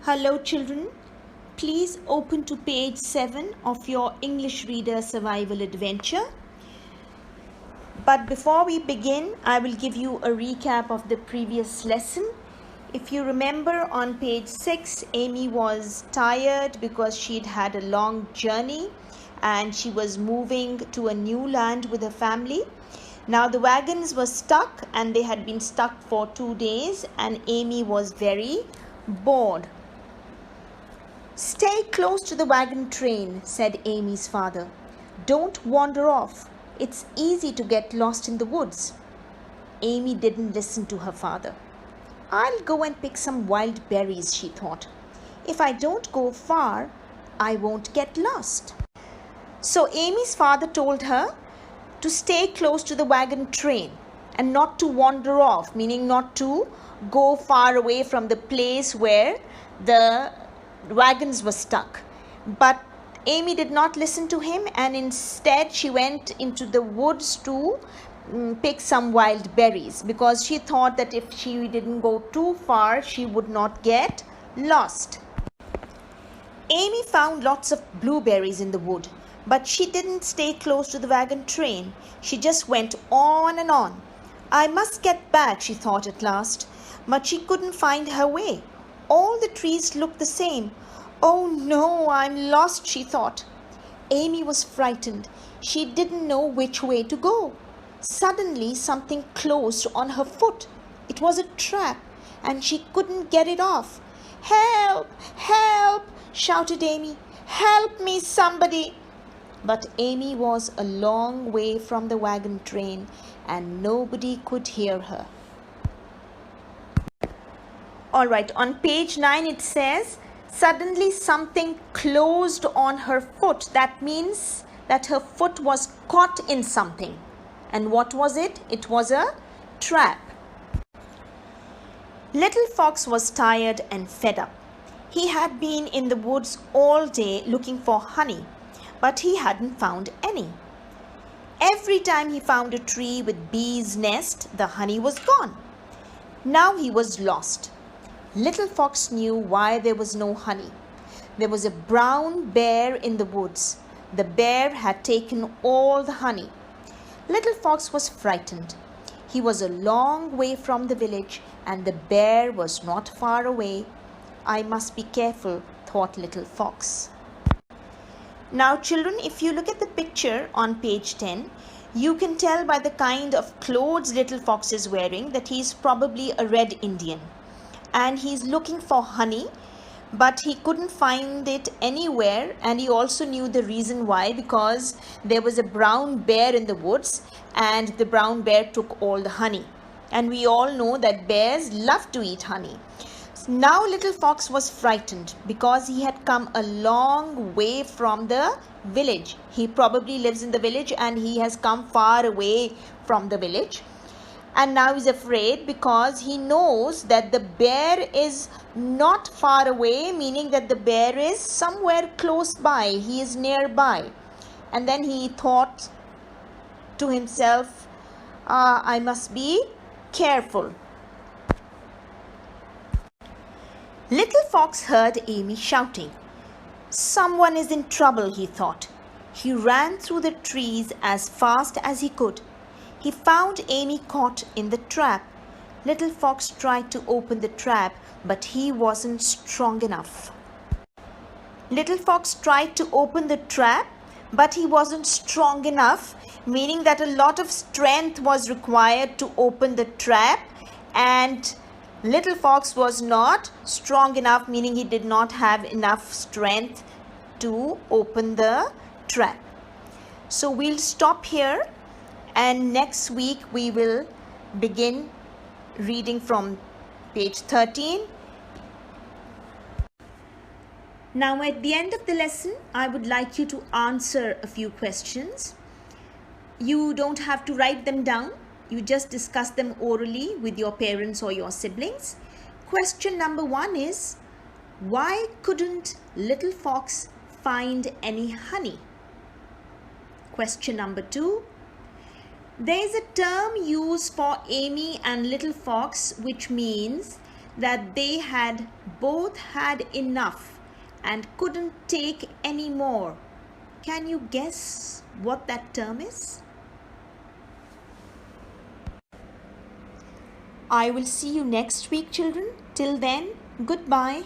Hello children, please open to page 7 of your English Reader Survival Adventure. But before we begin, I will give you a recap of the previous lesson. If you remember, on page 6, Amy was tired because she'd had a long journey and she was moving to a new land with her family. Now the wagons were stuck and they had been stuck for 2 days and Amy was very bored. "Stay close to the wagon train," said Amy's father. "Don't wander off. It's easy to get lost in the woods." Amy didn't listen to her father. "I'll go and pick some wild berries," she thought. "If I don't go far, I won't get lost." So Amy's father told her to stay close to the wagon train and not to wander off, meaning not to go far away from the place where the wagons were stuck. But Amy did not listen to him, and instead she went into the woods to pick some wild berries because she thought that if she didn't go too far, she would not get lost. Amy found lots of blueberries in the wood, but she didn't stay close to the wagon train. She just went on and on. "I must get back," she thought at last, but she couldn't find her way. All the trees looked the same. "Oh no, I'm lost," she thought. Amy was frightened. She didn't know which way to go. Suddenly something closed on her foot. It was a trap and she couldn't get it off. "Help! Help!" shouted Amy. "Help me, somebody!" But Amy was a long way from the wagon train and nobody could hear her. Alright, on page 9 it says, "Suddenly something closed on her foot." That means that her foot was caught in something. And what was it? It was a trap. Little Fox was tired and fed up. He had been in the woods all day looking for honey, but he hadn't found any. Every time he found a tree with bees' nest, the honey was gone. Now he was lost. Little Fox knew why there was no honey. There was a brown bear in the woods. The bear had taken all the honey. Little Fox was frightened. He was a long way from the village and the bear was not far away. "I must be careful," thought Little Fox. Now children, if you look at the picture on page 10, you can tell by the kind of clothes Little Fox is wearing that he is probably a red Indian. And he's looking for honey, but he couldn't find it anywhere, and he also knew the reason why, because there was a brown bear in the woods and the brown bear took all the honey. And we all know that bears love to eat honey. Now Little Fox was frightened because he had come a long way from the village. He probably lives in the village and he has come far away from the village. And now he's afraid because he knows that the bear is not far away, meaning that the bear is somewhere close by. He is nearby. And then he thought to himself, "I must be careful." Little Fox heard Amy shouting. Someone is in trouble, he thought. He ran through the trees as fast as he could. He found Amy caught in the trap. Little Fox tried to open the trap, but he wasn't strong enough. Little Fox tried to open the trap, but he wasn't strong enough, meaning that a lot of strength was required to open the trap, and Little Fox was not strong enough, meaning he did not have enough strength to open the trap. So we'll stop here. And next week we will begin reading from page 13. Now at the end of the lesson, I would like you to answer a few questions. You don't have to write them down. You just discuss them orally with your parents or your siblings. Question number 1 is, why couldn't Little Fox find any honey? Question number 2, there is a term used for Amy and Little Fox which means that they had both had enough and couldn't take any more. Can you guess what that term is? I will see you next week, children. Till then, goodbye.